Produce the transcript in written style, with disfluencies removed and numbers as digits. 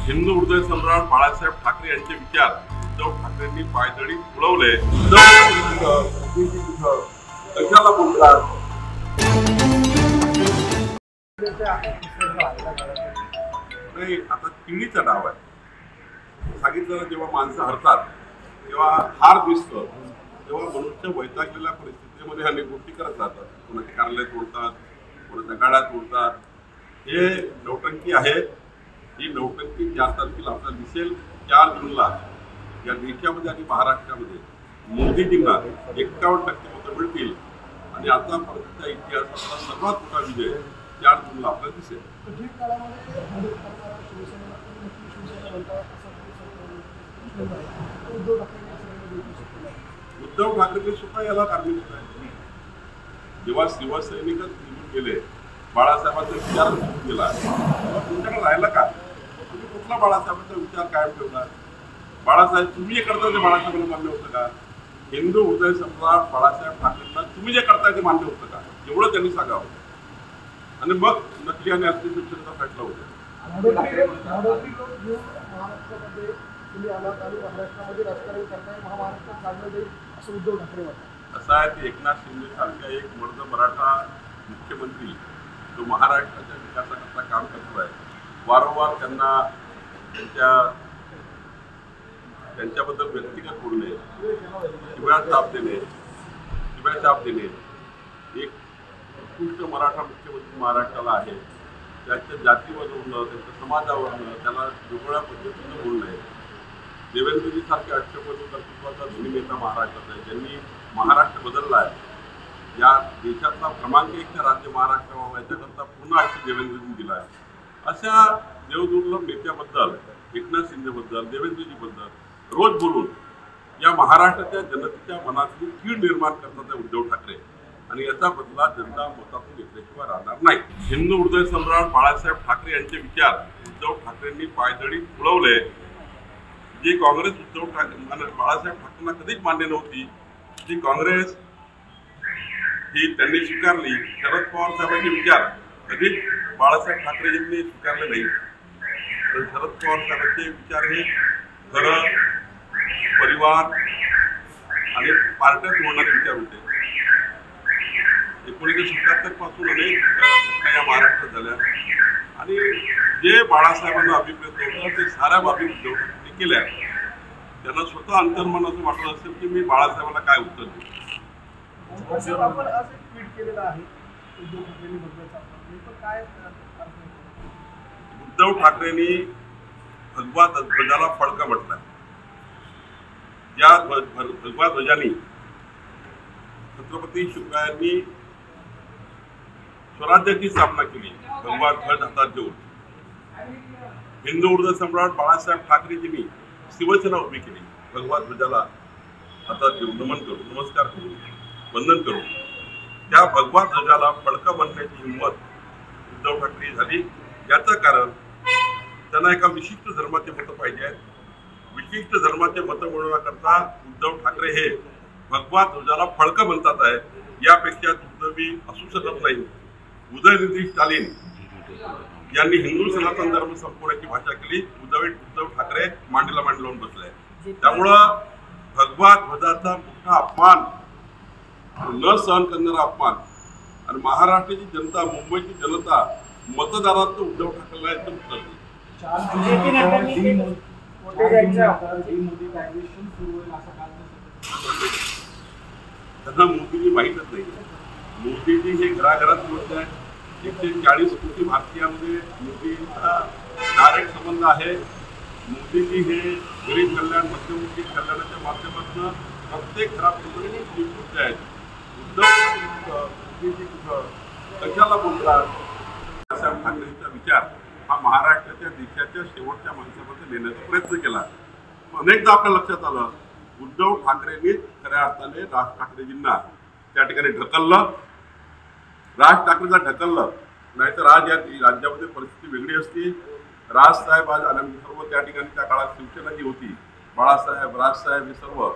हिंदू हृदय सम्राट बाळासाहेब ठाकरे यांचे विचार उद्धव ठाकरेंनी पायदळी तुडवले। कशाला बोलतात? नाही, आता तिळीचा डाव आहे। सांगितलं जेव्हा माणसं हरतात तेव्हा हार दिसतो, तेव्हा मनुष्य वैतागलेल्या परिस्थितीमध्ये अनेक गोष्टी करत राहतात। कोणाचे कार्यालय तोडतात, कोणाच्या गाड्या तोडतात। हे नौटंकी आहे। ही नौटंकी 4 तारखेला आपल्याला दिसेल। 4 जूनला या देशामध्ये आणि महाराष्ट्रामध्ये मोदीजींना 51% मतं मिळतील आणि आतापर्यंतच्या इतिहासातला सर्वात मोठा विजय 4 जूनला आपल्याला दिसेल। उद्धव ठाकरे सुद्धा याला कारणीभूत आहे। जेव्हा शिवसैनिकच निघून गेले, बाळासाहेबांचा विचार निघून गेला, तेव्हा तुमच्याकडे राहिला का? तुम्ही कुठला बाळासाहेबांचा विचार कायम ठेवला? बाळासाहेब तुम्ही जे करता ते बाळासाहेबांना मान्य होतं का? हिंदू हृदय सम्राट बाळासाहेब ठाकरेंना तुम्ही जे करताय ते मान्य होतं का? एवढं त्यांनी सांगावं आणि मग नकली आणि असली शिक्षणाचा फैसला होतो। असं आहे की एकनाथ शिंदे सारख्या एक मर्द मराठा मुख्यमंत्री जो महाराष्ट्राच्या विकासाकरता काम करतो आहे, वारंवार त्यांना त्यांच्याबद्दल व्यक्तिगत बोलणे, शिव्या चाप देणे, एक उत्कृष्ट मराठा मुख्यमंत्री महाराष्ट्राला आहे, त्याच्या जातीवरून, त्यांच्या समाजावरून त्याला वेगळ्या पद्धतीनं बोलणे। देवेंद्रजी सारख्या अष्टपैलू कर्तृत्वाचा धनी नेता महाराष्ट्रात आहे, ज्यांनी महाराष्ट्र बदलला आहे। या देशातला क्रमांक 1 राज्य महाराष्ट्र व्हावा याच्याकरता पूर्ण आयुष्य देवेंद्रजींनी दिला आहे। अशा देवदुर्लभ नेत्याबद्दल, एकनाथ शिंदेबद्दल, देवेंद्रजीबद्दल रोज बोलून या महाराष्ट्राच्या जनतेच्या मनातली कीड निर्माण करतात उद्धव ठाकरे आणि याचा बदला जनता मतातून घेतल्याशिवाय राहणार नाही। हिंदू हृदय सम्राट बाळासाहेब ठाकरे यांचे विचार उद्धव ठाकरेंनी पायदळी तुडवले। जी काँग्रेस उद्धव ठाकरे बाळासाहेब ठाकरेंना कधीच मान्य नव्हती, जी काँग्रेस ही त्यांनी स्वीकारली। शरद पवार साहेबांचे विचार कधीच बाळासाहेब ठाकरेंनी स्वीकारले नाही। तर शरद पवार साहेबांचे विचार हे घरं, परिवार आणि पार्ट्या जोडणारे विचार होते। 1977 पासून अनेक घटना या महाराष्ट्रात झाल्या आणि जे बाळासाहेबांना अभिप्रेत होतं ते साऱ्या बाबी उद्धव ठाकरेंनी केल्या। त्यांना स्वतः अंतर्मन असं वाटलं असेल की मी बाळासाहेबांना काय उत्तर देऊ। उद्धव ठाकरेंनी भगवा ध्वजाला फडका म्हटला। या भगवा ध्वजाने छत्रपती शिवरायांनी स्वराज्याची स्थापना केली, भगवा ध्वज हातात घेऊन। हिंदू हृदय सम्राट बाळासाहेब ठाकरेजींनी शिवसेना उभी केली, भगवा ध्वजाला हातात घेऊन नमन करून, नमस्कार करून, वंदन करून। त्या भगवा ध्वजाला फडका बनण्याची हिंमत उद्धव ठाकरे झाली। याचं कारण त्यांना एका विशिष्ट धर्माचे मतं पाहिजे आहेत। विशिष्ट धर्माचे मतं मिळवण्याकरता उद्धव ठाकरे हे भगवा ध्वजाला फडकं बनतात आहे। यापेक्षा दुर्दैवी असू शकत नाही। उदयनिधी स्टालिन यांनी हिंदू सनातन धर्म संपवण्याची भाषा केली। उद्धव ठाकरे मांडीला मांडी लावून बसले। त्यामुळं भगवा ध्वजाचा मोठा अपमान, न सहन करणारा अपमान आणि महाराष्ट्राची जनता, मुंबईची जनता मतदारात उद्धव ठाकरेला एकदम उत्तर देईल। त्यांना मोदीजी माहीतच नाही। मोदीजी हे घराघरात बोलत आहे। 140 कोटी भारतीयांमध्ये मोदींचा डायरेक्ट संबंध आहे। मोदीजी हे गरीब कल्याण, मध्यमवर्गीय कल्याणाच्या माध्यमातून प्रत्येक घरापर्यंत पोहोचले आहेत। उद्धव मोदीजी कशाला बोलतात? बाळासाहेब ठाकरेंचा विचार हा महाराष्ट्राच्या देशाच्या शेवटच्या माणसामध्ये नेण्याचा प्रयत्न केला। अनेकदा आपल्या लक्षात आलं उद्धव ठाकरेंनी खऱ्या अर्थाने राज ठाकरेजींना त्या ठिकाणी ढकललं, राज ठाकरेंना ढकललं। नाहीतर आज या राज्यामध्ये परिस्थिती वेगळी असती। राजसाहेब आज सर्व त्या ठिकाणी त्या काळात शिवसेना जी होती, बाळासाहेब, राजसाहेब हे सर्व